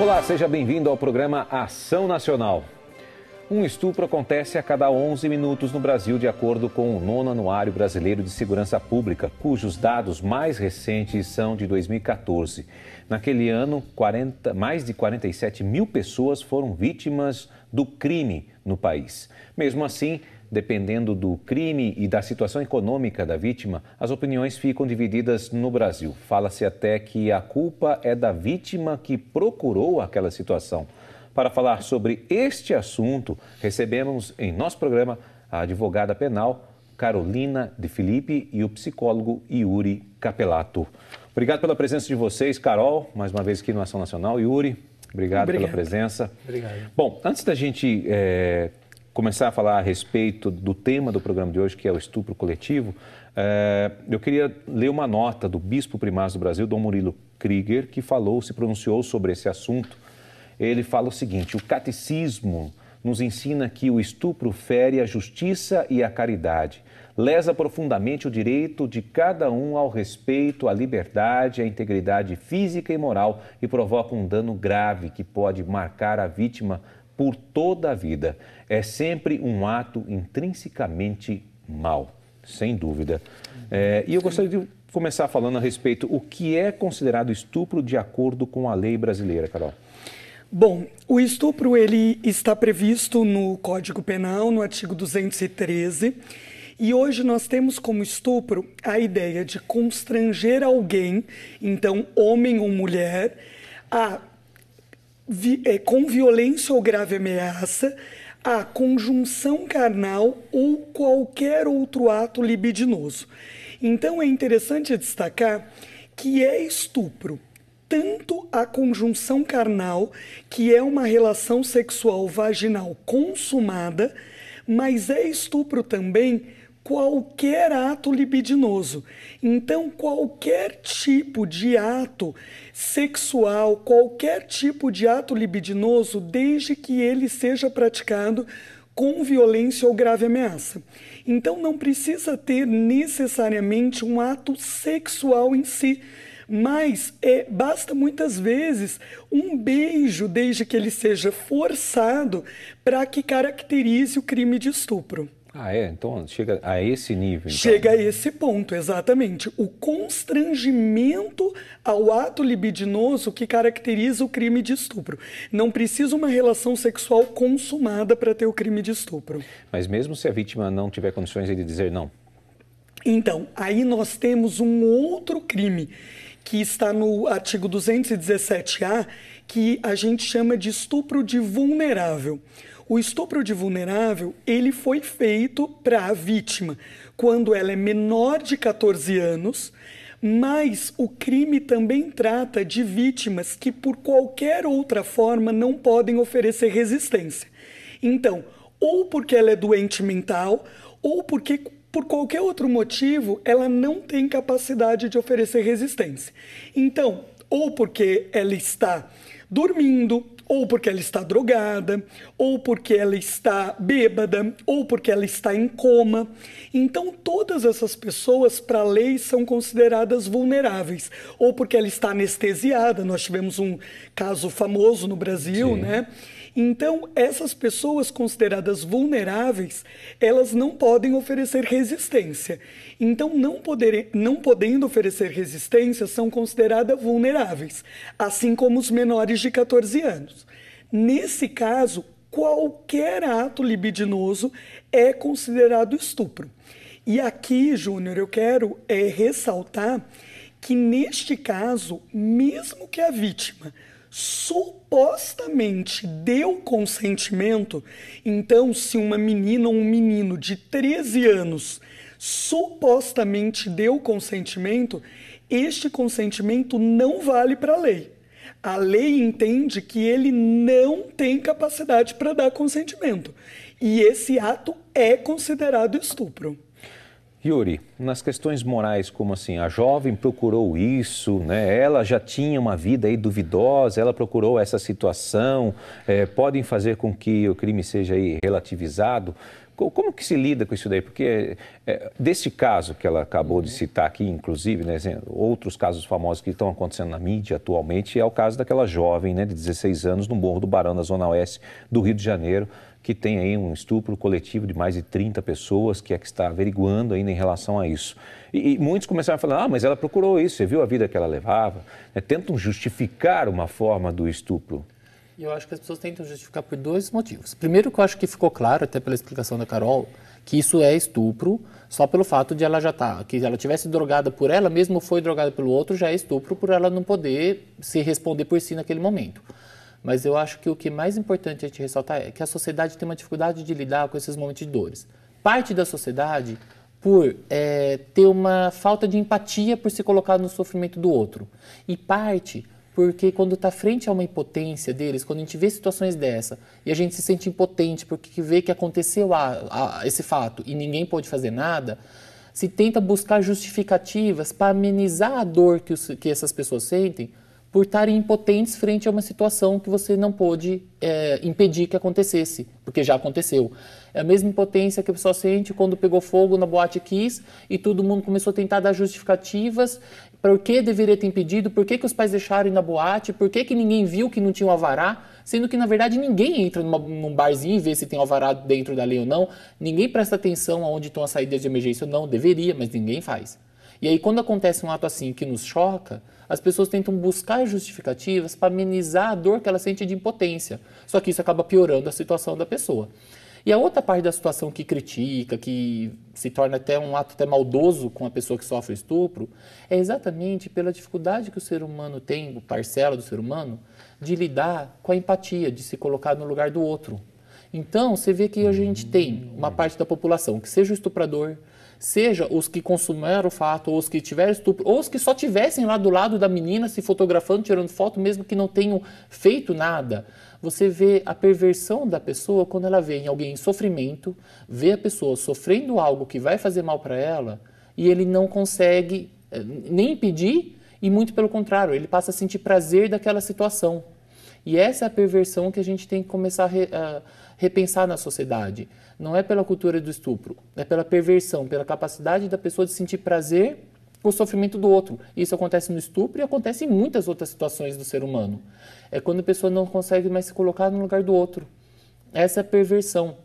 Olá, seja bem-vindo ao programa Ação Nacional. Um estupro acontece a cada 11 minutos no Brasil, de acordo com o 9º Anuário Brasileiro de Segurança Pública, cujos dados mais recentes são de 2014. Naquele ano, mais de 47 mil pessoas foram vítimas do crime no país. Mesmo assim, dependendo do crime e da situação econômica da vítima, as opiniões ficam divididas no Brasil. Fala-se até que a culpa é da vítima que procurou aquela situação. Para falar sobre este assunto, recebemos em nosso programa a advogada penal Carolina de Filipe e o psicólogo Yuri Capelato. Obrigado pela presença de vocês, Carol, mais uma vez aqui no Ação Nacional. Yuri, obrigado pela presença. Obrigado. Bom, antes da gente começar a falar a respeito do tema do programa de hoje, que é o estupro coletivo, eu queria ler uma nota do bispo primaz do Brasil, Dom Murilo Krieger, que se pronunciou sobre esse assunto. Ele fala o seguinte: o catecismo nos ensina que o estupro fere a justiça e a caridade, lesa profundamente o direito de cada um ao respeito, à liberdade, à integridade física e moral e provoca um dano grave que pode marcar a vítima por toda a vida. É sempre um ato intrinsecamente mau, sem dúvida. E eu gostaria de começar falando a respeito o que é considerado estupro de acordo com a lei brasileira, Carol. Bom, o estupro ele está previsto no Código Penal, no artigo 213, e hoje nós temos como estupro a ideia de constranger alguém, então homem ou mulher, com violência ou grave ameaça, a conjunção carnal ou qualquer outro ato libidinoso. Então é interessante destacar que é estupro tanto a conjunção carnal, que é uma relação sexual vaginal consumada, mas é estupro também qualquer ato libidinoso. Então, qualquer tipo de ato sexual, qualquer tipo de ato libidinoso, desde que ele seja praticado com violência ou grave ameaça. Então, não precisa ter necessariamente um ato sexual em si, mas basta muitas vezes um beijo, desde que ele seja forçado, para que caracterize o crime de estupro. Então chega a esse nível. Então. Chega a esse ponto, exatamente. O constrangimento ao ato libidinoso que caracteriza o crime de estupro. Não precisa uma relação sexual consumada para ter o crime de estupro. Mas mesmo se a vítima não tiver condições de dizer não? Então, aí nós temos um outro crime que está no artigo 217-A, que a gente chama de estupro de vulnerável. O estupro de vulnerável, ele foi feito para a vítima quando ela é menor de 14 anos, mas o crime também trata de vítimas que por qualquer outra forma não podem oferecer resistência. Então, ou porque ela é doente mental, ou porque por qualquer outro motivo, ela não tem capacidade de oferecer resistência. Então, ou porque ela está dormindo, ou porque ela está drogada, ou porque ela está bêbada, ou porque ela está em coma. Então, todas essas pessoas, para a lei, são consideradas vulneráveis. Ou porque ela está anestesiada, nós tivemos um caso famoso no Brasil, né? Então, essas pessoas consideradas vulneráveis, elas não podem oferecer resistência. Então, não podendo oferecer resistência, são consideradas vulneráveis, assim como os menores de 14 anos. Nesse caso, qualquer ato libidinoso é considerado estupro. E aqui, Júnior, eu quero ressaltar que, neste caso, mesmo que a vítima supostamente deu consentimento, então se uma menina ou um menino de 13 anos supostamente deu consentimento, este consentimento não vale para a lei. A lei entende que ele não tem capacidade para dar consentimento. E esse ato é considerado estupro. Yuri, nas questões morais, como assim? A jovem procurou isso, né? Ela já tinha uma vida aí duvidosa, ela procurou essa situação, podem fazer com que o crime seja aí relativizado? Como que se lida com isso daí? Porque desse caso que ela acabou de citar aqui, inclusive, né, outros casos famosos que estão acontecendo na mídia atualmente, é o caso daquela jovem, né, de 16 anos, no Morro do Barão, na Zona Oeste do Rio de Janeiro, que tem aí um estupro coletivo de mais de 30 pessoas, que está averiguando ainda em relação a isso. E muitos começaram a falar, mas ela procurou isso, você viu a vida que ela levava? Tentam justificar uma forma do estupro. E eu acho que as pessoas tentam justificar por dois motivos. Primeiro, que eu acho que ficou claro, até pela explicação da Carol, que isso é estupro, só pelo fato de ela já estar, que ela tivesse drogada por ela, mesmo foi drogada pelo outro, já é estupro por ela não poder se responder por si naquele momento. Mas eu acho que o que é mais importante a gente ressaltar é que a sociedade tem uma dificuldade de lidar com esses momentos de dores. Parte da sociedade por ter uma falta de empatia por se colocar no sofrimento do outro. E parte porque quando está frente a uma impotência deles, quando a gente vê situações dessa e a gente se sente impotente porque vê que aconteceu esse fato e ninguém pode fazer nada, se tenta buscar justificativas para amenizar a dor que essas pessoas sentem por estarem impotentes frente a uma situação que você não pôde impedir que acontecesse, porque já aconteceu. É a mesma impotência que a pessoa sente quando pegou fogo na Boate Kiss e todo mundo começou a tentar dar justificativas por que deveria ter impedido, por que os pais deixaram ir na boate, por que ninguém viu que não tinha um alvará, sendo que, na verdade, ninguém entra num barzinho e vê se tem alvará dentro da lei ou não, ninguém presta atenção aonde estão as saídas de emergência ou não, deveria, mas ninguém faz. E aí, quando acontece um ato assim que nos choca, as pessoas tentam buscar justificativas para amenizar a dor que ela sente de impotência. Só que isso acaba piorando a situação da pessoa. E a outra parte da situação que critica, que se torna até um ato até maldoso com a pessoa que sofre estupro, é exatamente pela dificuldade que o ser humano tem, parcela do ser humano, de lidar com a empatia, de se colocar no lugar do outro. Então, você vê que a gente tem uma parte da população que seja o estuprador, seja os que consumaram o fato, ou os que tiveram estupro, ou os que só tivessem lá do lado da menina se fotografando, tirando foto, mesmo que não tenham feito nada. Você vê a perversão da pessoa quando ela vê em alguém em sofrimento, vê a pessoa sofrendo algo que vai fazer mal para ela, e ele não consegue nem impedir, e muito pelo contrário, ele passa a sentir prazer daquela situação. E essa é a perversão que a gente tem que começar a repensar na sociedade. Não é pela cultura do estupro, é pela perversão, pela capacidade da pessoa de sentir prazer por sofrimento do outro. Isso acontece no estupro e acontece em muitas outras situações do ser humano. É quando a pessoa não consegue mais se colocar no lugar do outro. Essa é a perversão.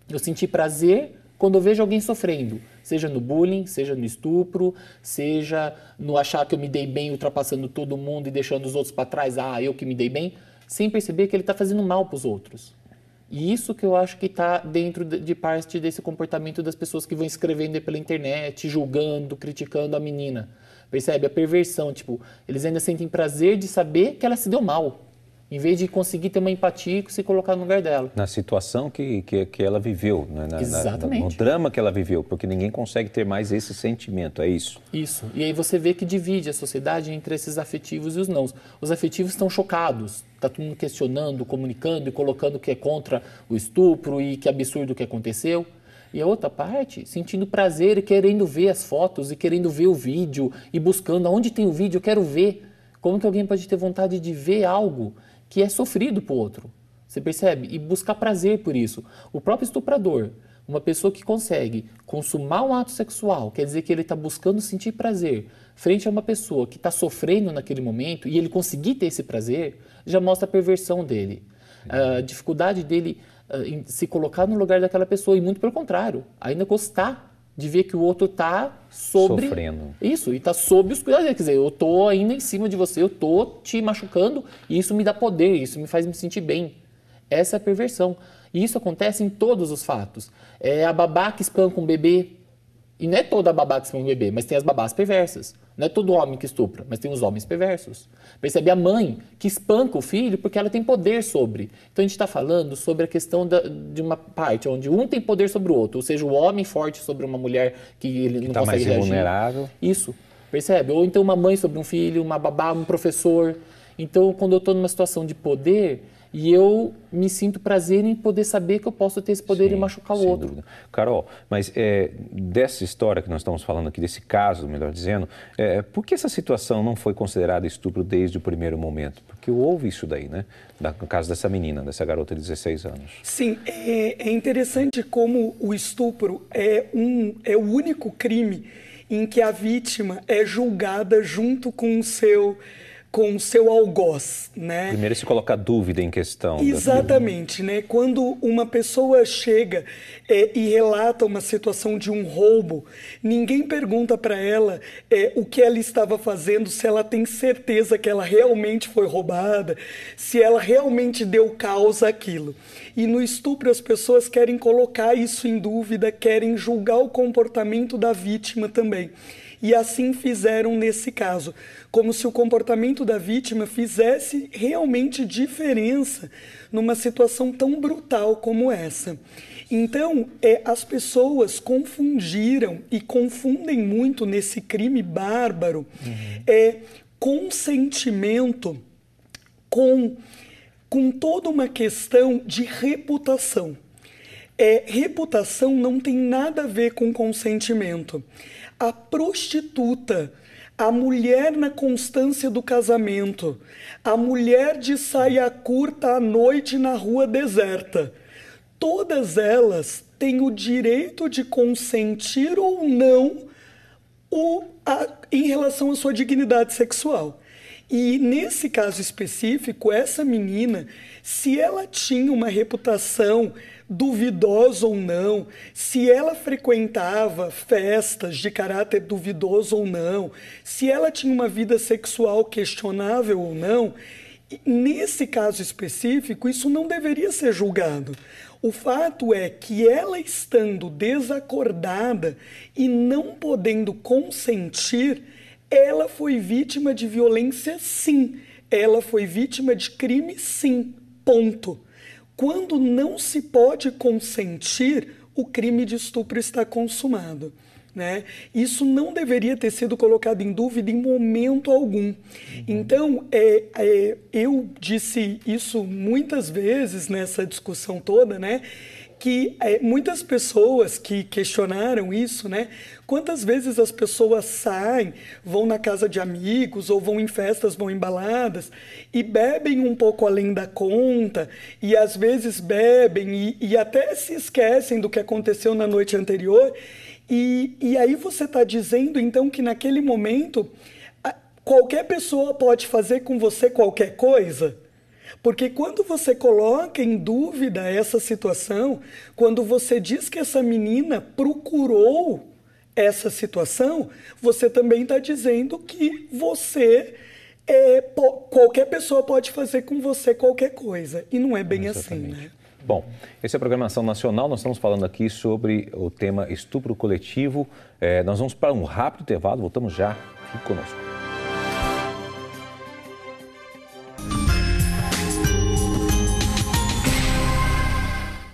Eu sentir prazer quando eu vejo alguém sofrendo, seja no bullying, seja no estupro, seja no achar que eu me dei bem ultrapassando todo mundo e deixando os outros para trás, eu que me dei bem, sem perceber que ele está fazendo mal para os outros. E isso que eu acho que está dentro de parte desse comportamento das pessoas que vão escrevendo pela internet, julgando, criticando a menina. Percebe? A perversão, eles ainda sentem prazer de saber que ela se deu mal, em vez de conseguir ter uma empatia e se colocar no lugar dela. Na situação que ela viveu, né? Exatamente. No drama que ela viveu, porque ninguém consegue ter mais esse sentimento, é isso? Isso. E aí você vê que divide a sociedade entre esses afetivos e os não. Os afetivos estão chocados, está todo mundo questionando, comunicando e colocando que é contra o estupro e que absurdo o que aconteceu. E a outra parte, sentindo prazer e querendo ver as fotos e querendo ver o vídeo e buscando aonde tem o vídeo, eu quero ver. Como que alguém pode ter vontade de ver algo que é sofrido por outro? Você percebe? E buscar prazer por isso. O próprio estuprador, uma pessoa que consegue consumar um ato sexual, quer dizer que ele está buscando sentir prazer frente a uma pessoa que está sofrendo naquele momento e ele conseguir ter esse prazer, já mostra a perversão dele. A dificuldade dele em se colocar no lugar daquela pessoa e muito pelo contrário, ainda gostar de ver que o outro está sofrendo. Isso, e está sob os cuidados. Quer dizer, eu estou ainda em cima de você, eu estou te machucando e isso me dá poder, isso me faz me sentir bem. Essa é a perversão. E isso acontece em todos os fatos. É a babá que espanca um bebê. E não é toda babá que espanca um bebê, mas tem as babás perversas. Não é todo homem que estupra, mas tem os homens perversos. Percebe? A mãe que espanca o filho porque ela tem poder sobre. Então a gente está falando sobre a questão de uma parte onde um tem poder sobre o outro. Ou seja, o homem forte sobre uma mulher que ele não tá consegue mais reagir. Vulnerável. Isso. Percebe? Ou então uma mãe sobre um filho, uma babá, um professor. Então, quando eu estou numa situação de poder, e eu me sinto prazer em poder saber que eu posso ter esse poder de machucar o outro. Dúvida. Carol, mas dessa história que nós estamos falando aqui, desse caso, melhor dizendo, por que essa situação não foi considerada estupro desde o primeiro momento? Porque houve isso daí, né? No caso dessa menina, dessa garota de 16 anos. Sim, é interessante como o estupro é o único crime em que a vítima é julgada junto com o seu algoz, né? Primeiro se coloca a dúvida em questão. Exatamente, né? Quando uma pessoa chega e relata uma situação de um roubo, ninguém pergunta para ela o que ela estava fazendo, se ela tem certeza que ela realmente foi roubada, se ela realmente deu causa àquilo. E no estupro as pessoas querem colocar isso em dúvida, querem julgar o comportamento da vítima também. E assim fizeram nesse caso, como se o comportamento da vítima fizesse realmente diferença numa situação tão brutal como essa. Então, as pessoas confundiram e confundem muito nesse crime bárbaro consentimento com toda uma questão de reputação. Reputação não tem nada a ver com consentimento. A prostituta, a mulher na constância do casamento, a mulher de saia curta à noite na rua deserta, todas elas têm o direito de consentir ou não em relação à sua dignidade sexual. E nesse caso específico, essa menina, se ela tinha uma reputação duvidosa ou não, se ela frequentava festas de caráter duvidoso ou não, se ela tinha uma vida sexual questionável ou não, nesse caso específico, isso não deveria ser julgado. O fato é que ela estando desacordada e não podendo consentir, ela foi vítima de violência, sim. Ela foi vítima de crime, sim. Ponto. Quando não se pode consentir, o crime de estupro está consumado, né? Isso não deveria ter sido colocado em dúvida em momento algum. Então, eu disse isso muitas vezes nessa discussão toda, né? Que muitas pessoas que questionaram isso, né? Quantas vezes as pessoas saem, vão na casa de amigos ou vão em festas, vão em baladas e bebem um pouco além da conta e às vezes bebem e até se esquecem do que aconteceu na noite anterior e aí você está dizendo então que naquele momento qualquer pessoa pode fazer com você qualquer coisa? Porque quando você coloca em dúvida essa situação, quando você diz que essa menina procurou essa situação, você também está dizendo que qualquer pessoa pode fazer com você qualquer coisa. E não é bem assim, né? Bom, esse é a Programação Nacional, nós estamos falando aqui sobre o tema estupro coletivo. Nós vamos para um rápido intervalo, voltamos já, fique conosco.